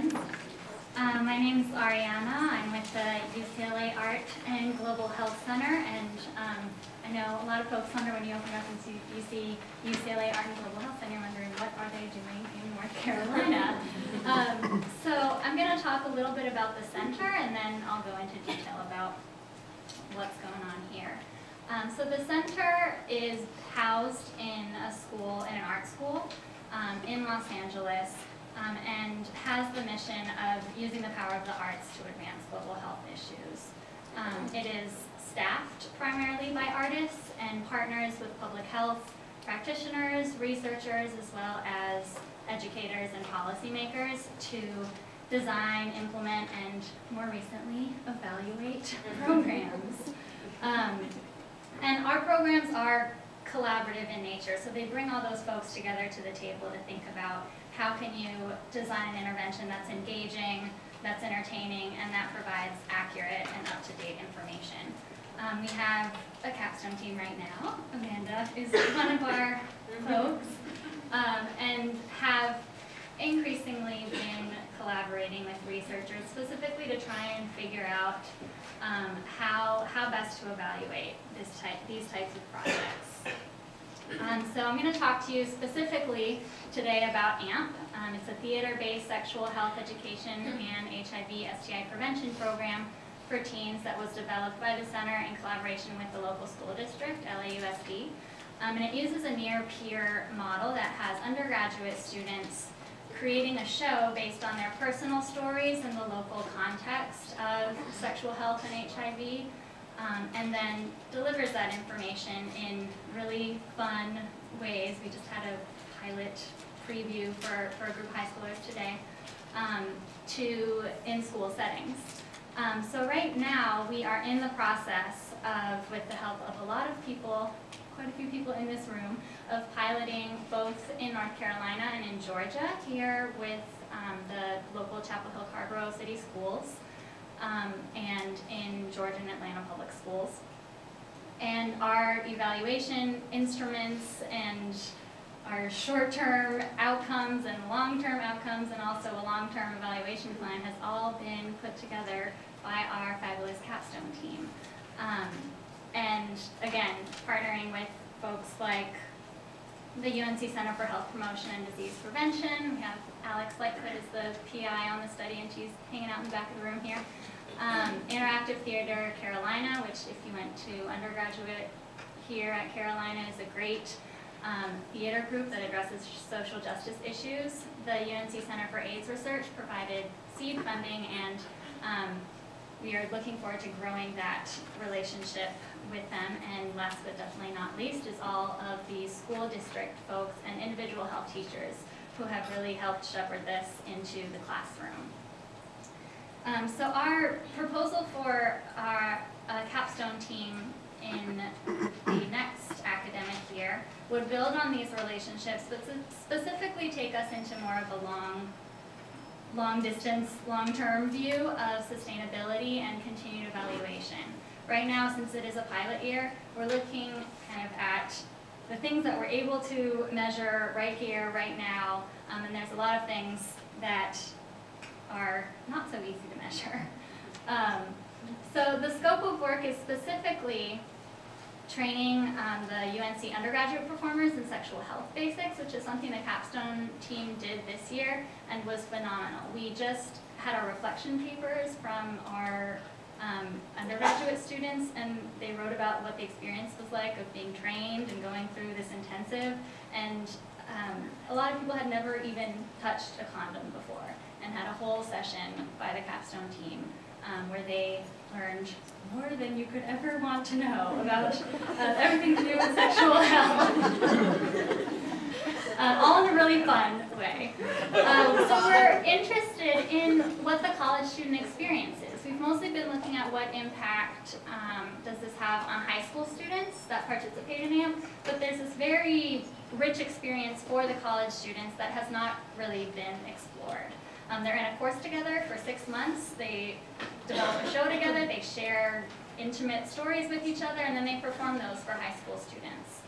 questions. My name is Ariana. I'm with the UCLA Art and Global Health Center, and I know a lot of folks wonder when you open up and you see UCLA Art and Global Health Center, you're wondering what are they doing in North Carolina. So I'm going to talk a little bit about the center, and then I'll go into detail about what's going on here. So the center is housed in a school, in an art school in Los Angeles, and has the mission of using the power of the arts to advance global health issues. It is staffed primarily by artists and partners with public health practitioners, researchers, as well as educators and policymakers to design, implement, and more recently, evaluate programs. And our programs are collaborative in nature, so they bring all those folks together to the table to think about how can you design an intervention that's engaging, that's entertaining, and that provides accurate and up-to-date information. We have a capstone team right now. Amanda is one of our folks, and have increasingly been collaborating with researchers specifically to try and figure out how best to evaluate these types of projects. So I'm going to talk to you specifically today about AMP. It's a theater-based sexual health education and HIV/STI prevention program for teens that was developed by the center in collaboration with the local school district, LAUSD. And it uses a near-peer model that has undergraduate students creating a show based on their personal stories in the local context of sexual health and HIV, and then delivers that information in really fun ways. We just had a pilot preview for a group of high schoolers today in school settings. So right now we are in the process of, with the help of a lot of people, quite a few people in this room, of piloting both in North Carolina and in Georgia here with the local Chapel Hill Carborough City Schools and in Georgia and Atlanta Public Schools. And our evaluation instruments and our short-term outcomes and long-term outcomes and also a long-term evaluation plan has all been put together by our fabulous capstone team. And again, partnering with folks like the UNC Center for Health Promotion and Disease Prevention. We have Alex Lightfoot is the PI on the study, and she's hanging out in the back of the room here. Interactive Theater Carolina, which if you went to undergraduate here at Carolina is a great theater group that addresses social justice issues. The UNC Center for AIDS Research provided seed funding, and we are looking forward to growing that relationship with them. And last but definitely not least is all of the school district folks and individual health teachers who have really helped shepherd this into the classroom. So our proposal for our capstone team in the next academic year would build on these relationships, but specifically take us into more of a long-distance, long-term view of sustainability and continued evaluation. Right now, since it is a pilot year, we're looking kind of at the things that we're able to measure right here, right now, and there's a lot of things that are not so easy to measure. So the scope of work is specifically training the UNC undergraduate performers in sexual health basics, which is something the capstone team did this year and was phenomenal. We just had our reflection papers from our undergraduate students, and they wrote about what the experience was like of being trained and going through this intensive, and a lot of people had never even touched a condom before and had a whole session by the capstone team where they learned more than you could ever want to know about everything to do with sexual health. All in a really fun way. So we're interested in what the college student experience is. We've mostly been looking at what impact does this have on high school students that participate in AMP, but there's this very rich experience for the college students that has not really been explored. They're in a course together for 6 months. They develop a show together. They share intimate stories with each other, and then they perform those for high school students.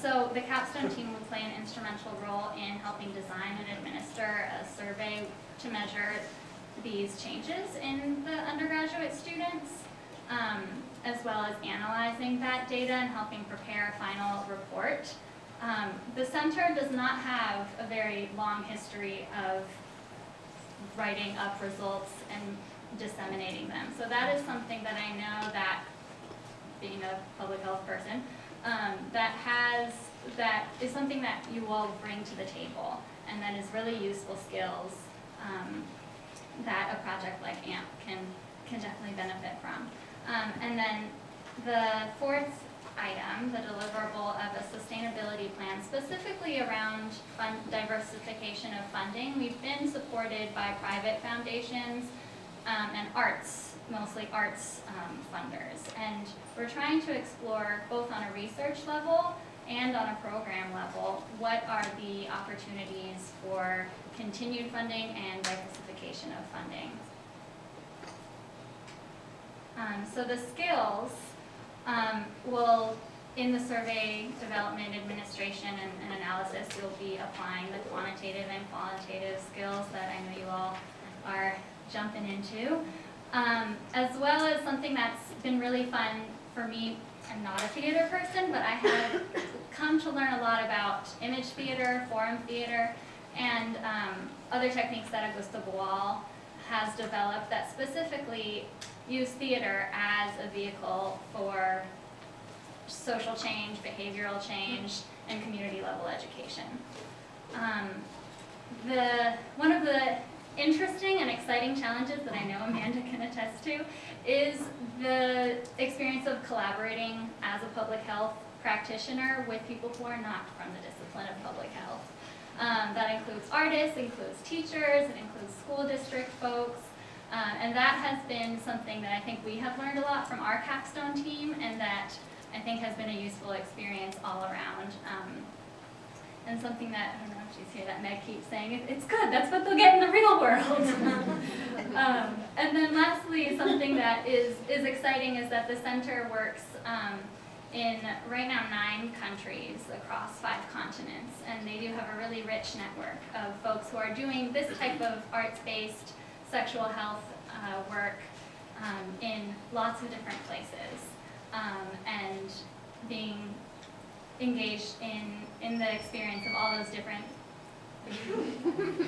So the capstone team will play an instrumental role in helping design and administer a survey to measure these changes in the undergraduate students, as well as analyzing that data and helping prepare a final report. The center does not have a very long history of writing up results and disseminating them. So that is something that I know that, being a public health person, that is something that you all bring to the table, and that is really useful skills that a project like AMP can definitely benefit from. And then the fourth item, the deliverable of a sustainability plan, specifically around diversification of funding. We've been supported by private foundations and mostly arts funders. And we're trying to explore, both on a research level and on a program level, what are the opportunities for continued funding and diversification of funding. So the skills will, in the survey development, administration, and analysis, you'll be applying the quantitative and qualitative skills that I know you all are jumping into, as well as something that's been really fun for me. I'm not a theater person, but I have come to learn a lot about image theater, forum theater, and other techniques that Augusta Boal has developed that specifically use theater as a vehicle for social change, behavioral change, and community level education. One of the interesting and exciting challenges that I know Amanda can attest to is the experience of collaborating as a public health practitioner with people who are not from the discipline of public health. That includes artists, includes teachers, it includes school district folks, and that has been something that I think we have learned a lot from our capstone team, and that I think has been a useful experience all around. And something that, I don't know if she's here, that Meg keeps saying, it's good, that's what they'll get in the real world. And then lastly, something that is exciting is that the center works in, right now, 9 countries across 5 continents. And they do have a really rich network of folks who are doing this type of arts-based sexual health work in lots of different places. And being engaged in the experience of all those different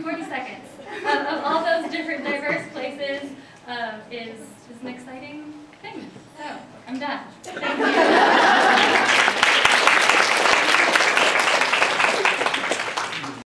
40 seconds of all those different diverse places is an exciting thing. So I'm done. Thank you.